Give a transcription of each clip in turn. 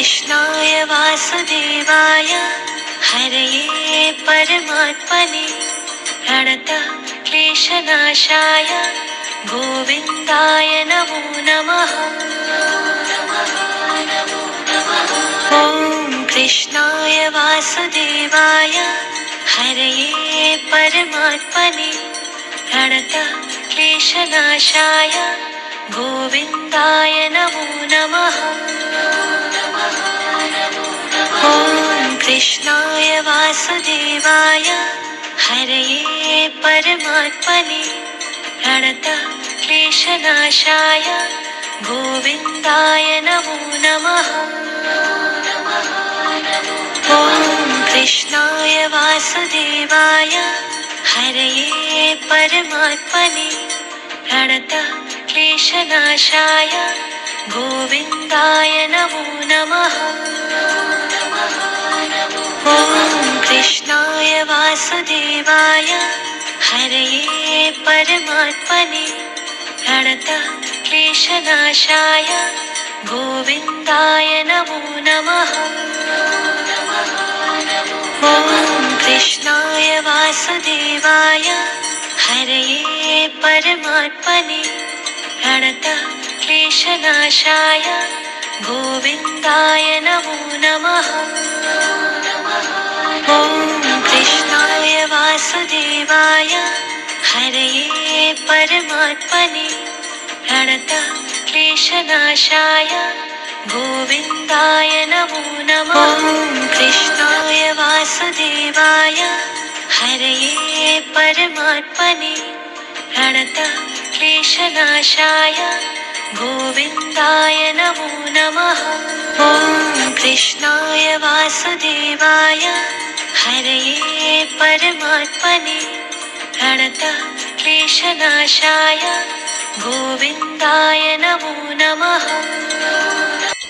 कृष्णाय वासुदेवाय हरये परमात्मने प्रणतः क्लेशनाशाय गोविन्दाय नमो नमः। ॐ कृष्णाय वासुदेवाय हरये परमात्मने प्रणतः क्लेशनाशाय गोविन्दाय नमो नमः। ॐ कृष्णाय वासुदेवाय हरये परमात्मने प्रणतः क्लेशनाशाय गोविन्दाय नमो नमः। ॐ कृष्णाय वासुदेवाय हरये परमात्मने प्रणतः क्लेशनाशाय गोविन्दाय नमो नमः। ॐ कृष्णाय वासुदेवाय हरये परमात्मने प्रणतः क्लेशनाशाय गोविन्दाय नमो नमः। ॐ कृष्णाय वासुदेवाय हरये परमात्मने प्रणतः क्लेशनाशाय गोविन्दाय नमो नमः। ॐ कृष्णाय वासुदेवाय हरये परमात्मने प्रणतः क्लेशनाशाय गोविन्दाय नमो नमः। ॐ कृष्णाय वासुदेवाय हरये परमात्मने प्रणतः क्लेशनाशाय गोविन्दाय नमो नमः। ॐ कृष्णाय वासुदेवाय हरये परमात्मने प्रणतः क्लेशनाशाय गोविन्दाय नमो नमः।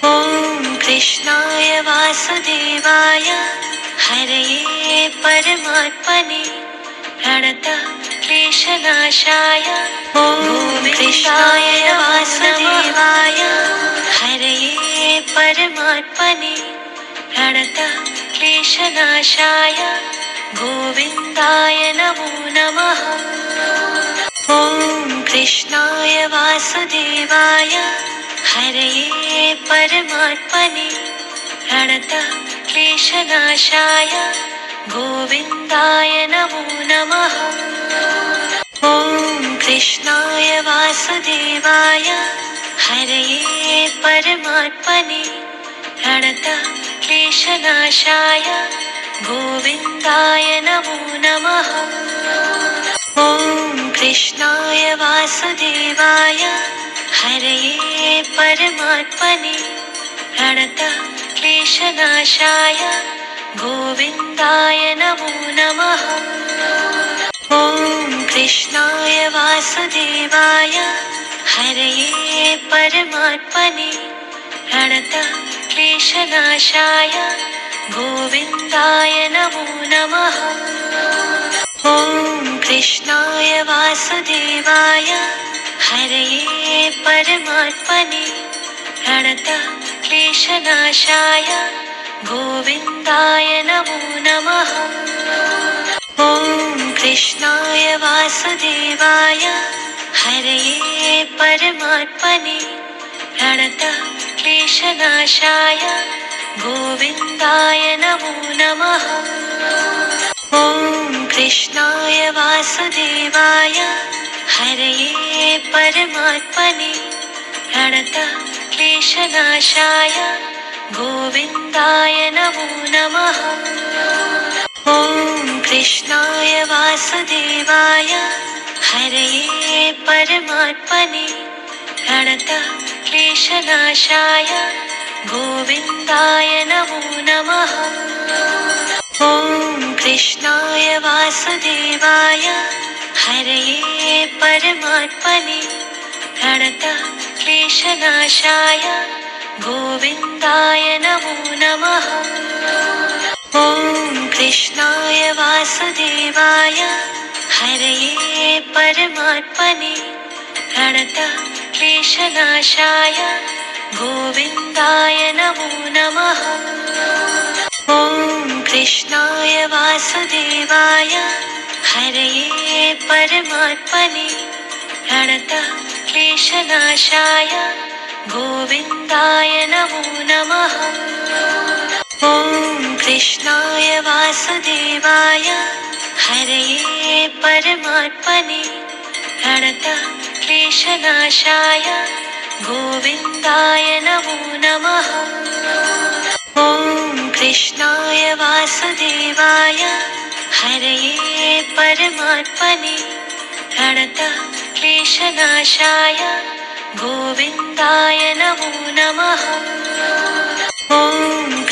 ॐ कृष्णाय वासुदेवाय हरये परमात्मने प्रणतः क्लेशनाशाय गोविन्दाय वासुदेवाय हरये परमात्मने प्रणतः क्लेशनाशाय गोविन्दाय नमो नमः। ॐ कृष्णाय वासुदेवाय हरये परमात्मने प्रणतः क्लेशनाशाय गोविन्दाय नमो नमः। ॐ कृष्णाय वासुदेवाय हरये परमात्मने प्रणतः क्लेशनाशाय गोविन्दाय नमो नमः। ॐ कृष्णाय वासुदेवाय हरये परमात्मने प्रणतः क्लेशनाशाय गोविन्दाय नमो नमः। ॐ कृष्णाय वासुदेवाय हरये परमात्मने प्रणतः क्लेशनाशाय गोविन्दाय नमो नमः। ॐ कृष्णाय वासुदेवाय हरये परमात्मने प्रणतः क्लेशनाशाय गोविन्दाय नमो नमः। ॐ कृष्णाय वासुदेवाय हरये परमात्मने प्रणतः क्लेशनाशाय गोविन्दाय नमो नमः। ॐ कृष्णाय वासुदेवाय हरये परमात्मने प्रणतः क्लेशनाशाय गोविन्दाय नमो नमः। ॐ कृष्णाय वासुदेवाय हरये परमात्मने प्रणतः क्लेशनाशाय गोविन्दाय नमो नमः। ॐ कृष्णाय वासुदेवाय हरये परमात्मने प्रणतः क्लेशनाशाय गोविन्दाय नमो नमः। ॐ कृष्णाय वासुदेवाय हरये परमात्मने प्रणतः क्लेशनाशाय गोविन्दाय नमो नमः। ॐ कृष्णाय वासुदेवाय हरये परमात्मने प्रणतक्लेशनाशाय गोविन्दाय नमो नमः। ॐ कृष्णाय वासुदेवाय हरये परमात्मने प्रणतक्लेशनाशाय गोविन्दाय नमो नमः। ॐ कृष्णाय वासुदेवाय हरये परमात्मने प्रणतक्लेशनाशाय गोविन्दाय नमो नमः। ॐ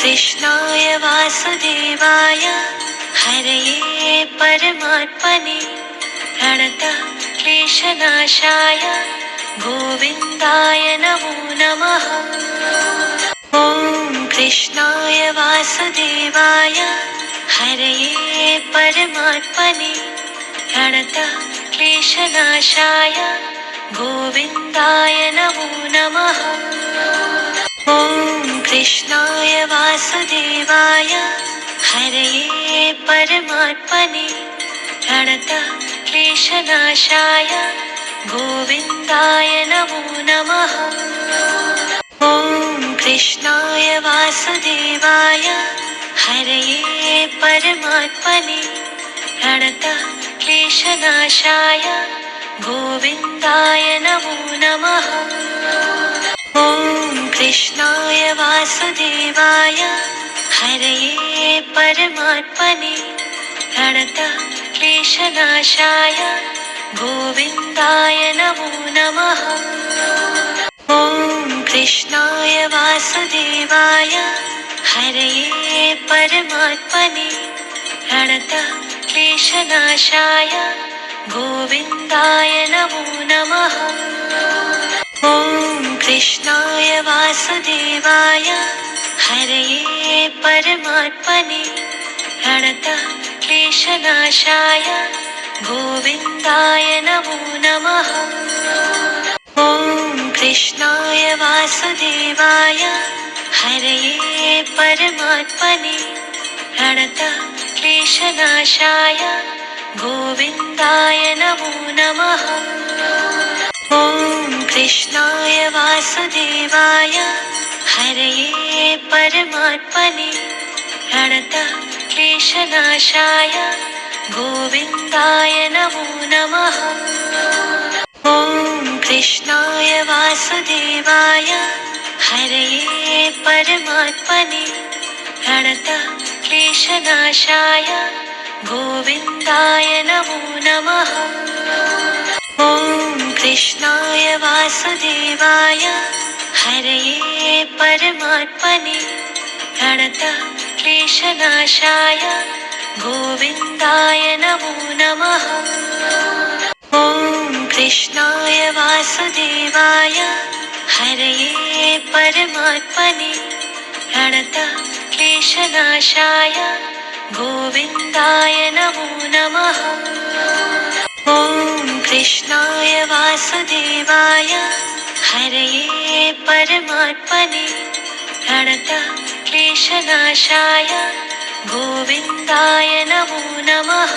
कृष्णाय वासुदेवाय हरये परमात्मने प्रणतक्लेशनाशाय गोविन्दाय नमो नमः। ॐ कृष्णाय वासुदेवाय हरये परमात्मने प्रणतक्लेशनाशाय गोविन्दाय नमो नमः। ॐ कृष्णाय वासुदेवाय हरये परमात्मने प्रणतक्लेशनाशाय गोविन्दाय नमो नमः। ॐ कृष्णाय वासुदेवाय हरये परमात्मने प्रणतक्लेशनाशाय गोविन्दाय नमो नमः। ॐ कृष्णाय वासुदेवाय हरये परमात्मने प्रणतक्लेशनाशाय गोविन्दाय नमो नमः। ॐ कृष्णाय वासुदेवाय हरये परमात्मने प्रणतक्लेशनाशाय गोविन्दाय नमो नमः। ॐ कृष्णाय वासुदेवाय हरये परमात्मने प्रणतक्लेशनाशाय गोविन्दाय नमो नमः। ॐ कृष्णाय वासुदेवाय हरये परमात्मने प्रणतक्लेशनाशाय गोविन्दाय नमो नमः। ॐ कृष्णाय वासुदेवाय हरये परमात्मने प्रणतक्लेशनाशाय गोविन्दाय नमो नमः। ॐ कृष्णाय वासुदेवाय हरये परमात्मने प्रणतक्लेशनाशाय गोविन्दाय नमो नमः। ॐ कृष्णाय वासुदेवाय हरये परमात्मने प्रणतक्लेशनाशाय गोविन्दाय नमो नमः। ॐ कृष्णाय वासुदेवाय हरये परमात्मने प्रणतक्लेशनाशाय गोविन्दाय नमो नमः। ॐ कृष्णाय वासुदेवाय हरये परमात्मने प्रणतक्लेशनाशाय गोविन्दाय नमो नमः।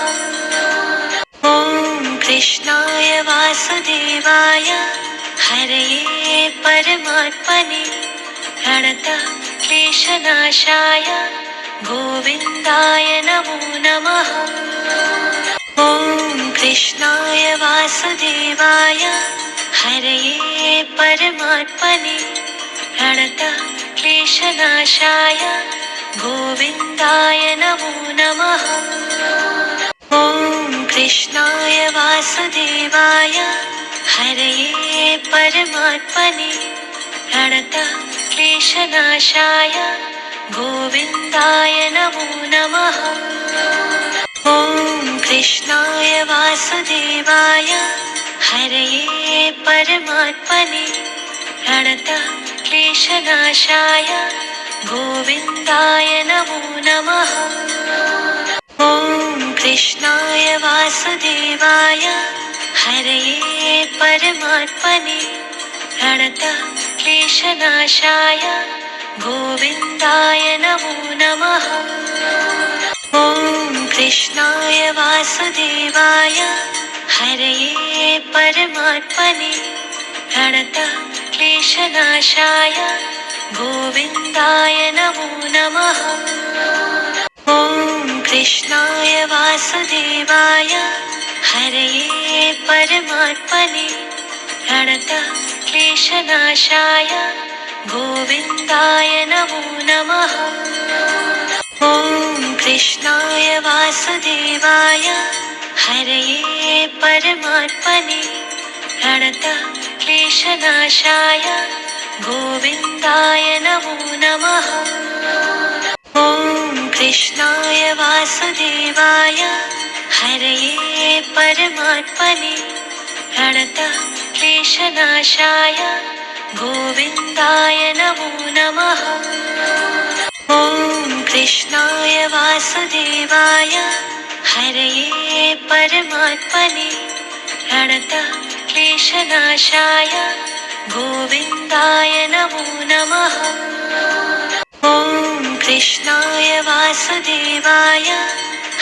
ॐ कृष्णाय वासुदेवाय हरये परमात्मने प्रणतक्लेशनाशाय गोविन्दाय नमो नमः। ॐ कृष्णाय वासुदेवाय हरये परमात्मने प्रणतक्लेशनाशाय गोविन्दाय नमो नमः। ॐ कृष्णाय वासुदेवाय हरये परमात्मने प्रणतक्लेशनाशाय गोविन्दाय नमो नमः। ॐ कृष्णाय वासुदेवाय हरये परमात्मने प्रणतक्लेशनाशाय गोविन्दाय नमो नमः। ॐ कृष्णाय वासुदेवाय हरये परमात्मने प्रणतः क्लेशनाशाय गोविन्दाय नमो नमः। ॐ कृष्णाय वासुदेवाय हरये परमात्मने प्रणतः क्लेशनाशाय गोविन्दाय नमो नमः। ॐ कृष्णाय वासुदेवाय हरये परमात्मने प्रणतः क्लेशनाशाय गोविन्दाय नमो नमः। ॐ कृष्णाय वासुदेवाय हरये परमात्मने प्रणतः क्लेशनाशाय गोविन्दाय नमो नमः। ॐ कृष्णाय वासुदेवाय हरये परमात्मने प्रणतः क्लेशनाशाय गोविन्दाय नमो नमः। ॐ कृष्णाय वासुदेवाय हरये परमात्मने प्रणतः क्लेशनाशाय गोविन्दाय नमो नमः। ॐ कृष्णाय वासुदेवाय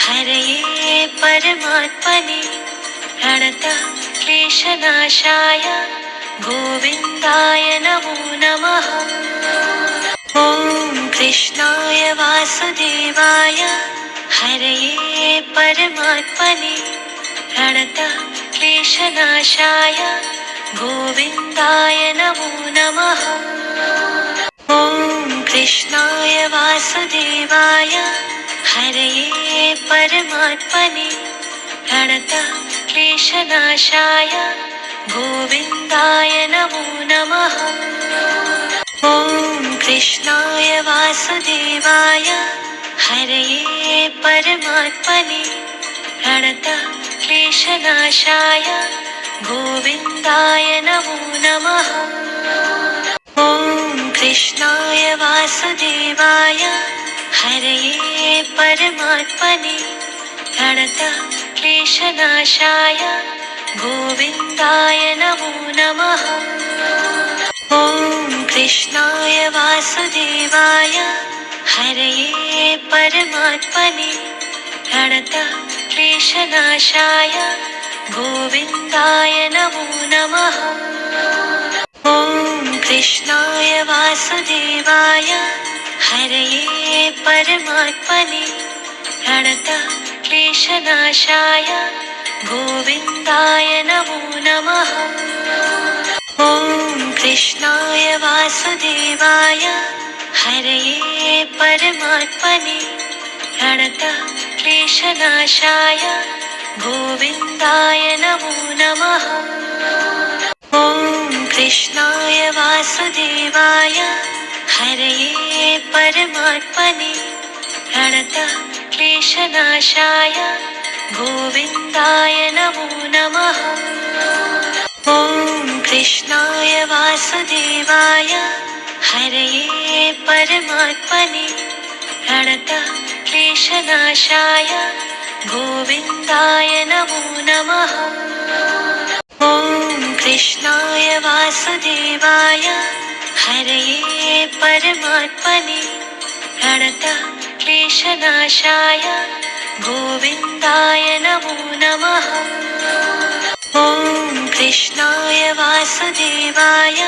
हरये परमात्मने प्रणतः क्लेशनाशाय गोविन्दाय नमो नमः। ॐ कृष्णाय वासुदेवाय हरये परमात्मने प्रणतः क्लेशनाशाय गोविन्दाय नमो नमः। ॐ कृष्णाय वासुदेवाय हरये परमात्मने प्रणतः क्लेशनाशाय गोविन्दाय नमो नमः। ॐ कृष्णाय वासुदेवाय हरये परमात्मने प्रणतः क्लेशनाशाय गोविन्दाय नमो नमः। ॐ कृष्णाय वासुदेवाय हरये परमात्मने प्रणतः क्लेशनाशाय गोविन्दाय नमो नमः। ॐ कृष्णाय वासुदेवाय हरये परमात्मने प्रणतः क्लेशनाशाय गोविन्दाय नमो नमः। ॐ कृष्णाय वासुदेवाय हरये परमात्मने प्रणतः क्लेशनाशाय गोविन्दाय नमो नमः। ॐ कृष्णाय वासुदेवाय हरये परमात्मने प्रणतः क्लेशनाशाय गोविन्दाय नमो नमः। ॐ कृष्णाय वासुदेवाय हरये परमात्मने प्रणतः क्लेशनाशाय गोविन्दाय नमो नमः। ॐ कृष्णाय वासुदेवाय हरये परमात्मने प्रणतः क्लेशनाशाय गोविन्दाय नमो नमः। ॐ कृष्णाय वासुदेवाय हरये परमात्मने प्रणतः क्लेशनाशाय गोविन्दाय नमो नमः। ॐ कृष्णाय वासुदेवाय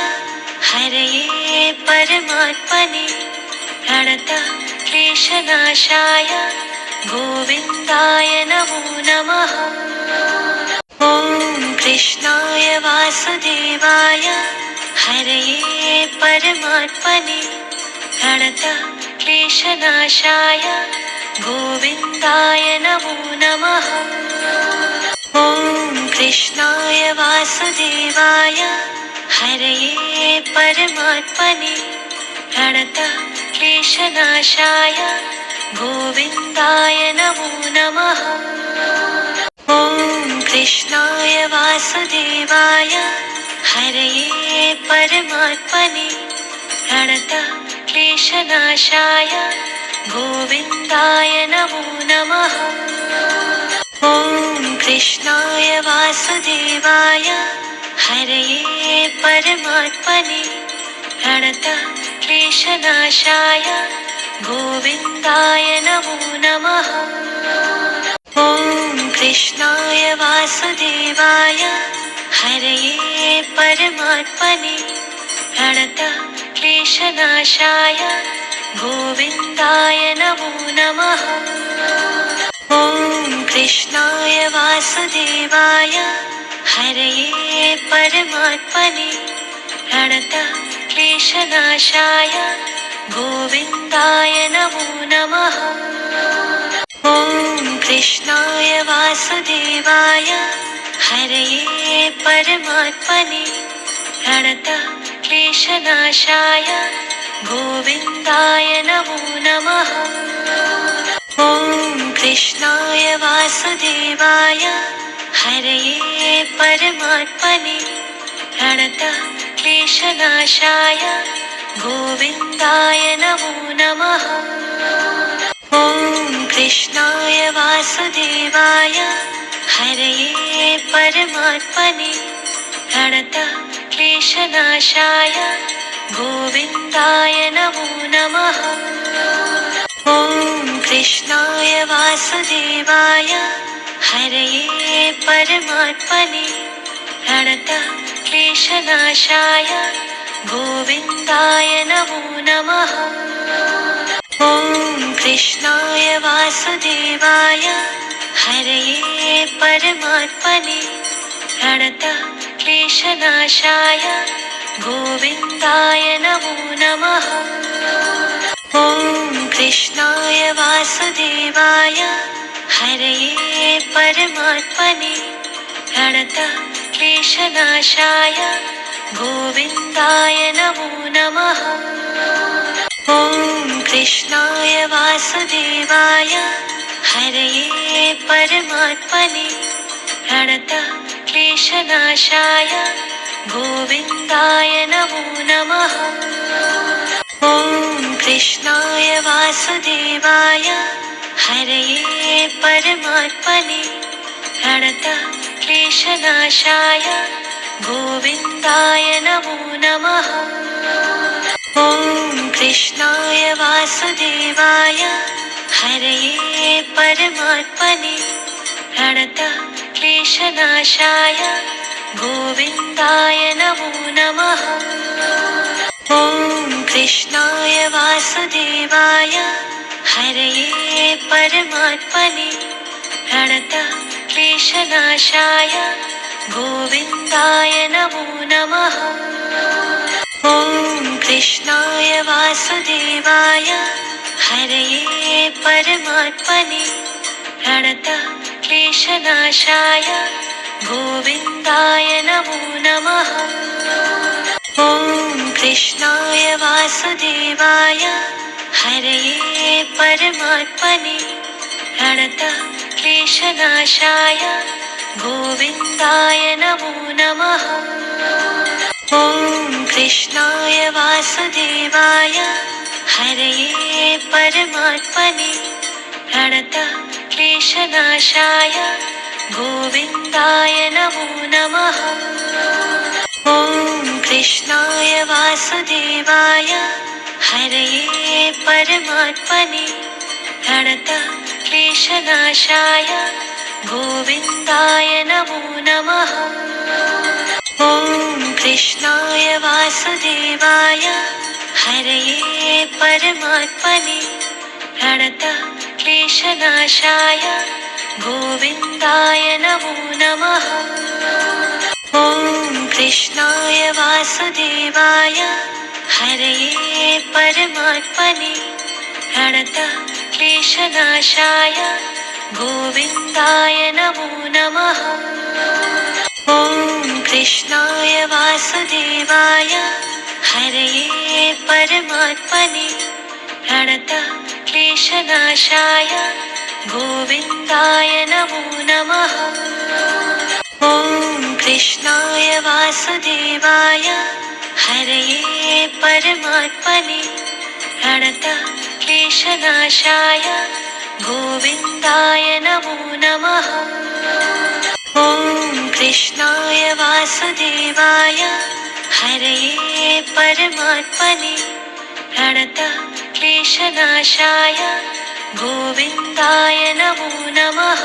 हरये परमात्मने प्रणतः क्लेशनाशाय गोविन्दाय नमो नमः। ॐ कृष्णाय वासुदेवाय हरये परमात्मने प्रणतः क्लेशनाशाय गोविन्दाय नमो नमः। ॐ कृष्णाय वासुदेवाय हरये परमात्मने प्रणतः क्लेशनाशाय गोविन्दाय नमो नमः। ॐ कृष्णाय वासुदेवाय हरये परमात्मने प्रणतः क्लेशनाशाय गोविन्दाय नमो नमः। ॐ कृष्णाय वासुदेवाय हरये परमात्मने प्रणतः क्लेशनाशाय गोविन्दाय नमो नमः। ॐ कृष्णाय वासुदेवाय हरये परमात्मने प्रणतः क्लेशनाशाय गोविन्दाय नमो नमः। ॐ कृष्णाय वासुदेवाय हरये परमात्मने प्रणतः क्लेशनाशाय गोविन्दाय नमो नमः। ॐ कृष्णाय वासुदेवाय हरये परमात्मने प्रणतः क्लेशनाशाय गोविन्दाय नमो नमः। ॐ कृष्णाय वासुदेवाय हरये परमात्मने प्रणतः क्लेशनाशाय गोविन्दाय नमो नमः। ॐ कृष्णाय वासुदेवाय हरये परमात्मने प्रणतः क्लेशनाशाय गोविन्दाय नमो नमः। ॐ कृष्णाय वासुदेवाय हरये परमात्मने प्रणतः क्लेशनाशाय गोविन्दाय नमो नमः। ॐ कृष्णाय वासुदेवाय हरये परमात्मने प्रणतः क्लेशनाशाय गोविन्दाय नमो नमः। ॐ कृष्णाय वासुदेवाय हरये परमात्मने प्रणतः क्लेशनाशाय गोविन्दाय नमो नमः। ॐ कृष्णाय वासुदेवाय हरये परमात्मने प्रणतः क्लेशनाशाय गोविन्दाय नमो नमः। ॐ कृष्णाय वासुदेवाय हरये परमात्मने प्रणतः क्लेशनाशाय गोविन्दाय नमो नमः। ॐ कृष्णाय वासुदेवाय हरये परमात्मने प्रणतः क्लेशनाशाय गोविन्दाय नमो नमः। ॐ कृष्णाय वासुदेवाय हरये परमात्मने प्रणतः क्लेशनाशाय गोविन्दाय नमो नमः। ॐ कृष्णाय वासुदेवाय हरये परमात्मने प्रणतः क्लेशनाशाय गोविन्दाय नमो नमः। ॐ कृष्णाय वासुदेवाय हरये परमात्मने प्रणतः क्लेशनाशाय गोविन्दाय नमो नमः। ॐ कृष्णाय वासुदेवाय हरये परमात्मने प्रणतः क्लेशनाशाय गोविन्दाय नमो नमः। ॐ कृष्णाय वासुदेवाय हरये परमात्मने प्रणतः क्लेशनाशाय गोविन्दाय नमो नमः। ॐ कृष्णाय वासुदेवाय हरये परमात्मने प्रणतः क्लेशनाशाय गोविन्दाय नमो नमः। ॐ कृष्णाय वासुदेवाय हरये परमात्मने प्रणतः क्लेशनाशाय गोविन्दाय नमो नमः। ॐ कृष्णाय वासुदेवाय हरये परमात्मने प्रणतः क्लेशनाशाय गोविन्दाय नमो नमः। ॐ कृष्णाय वासुदेवाय हरये परमात्मने प्रणतः क्लेशनाशाय गोविन्दाय नमो नमः। ॐ कृष्णाय वासुदेवाय हरये परमात्मने प्रणतः क्लेशनाशाय गोविन्दाय नमो नमः।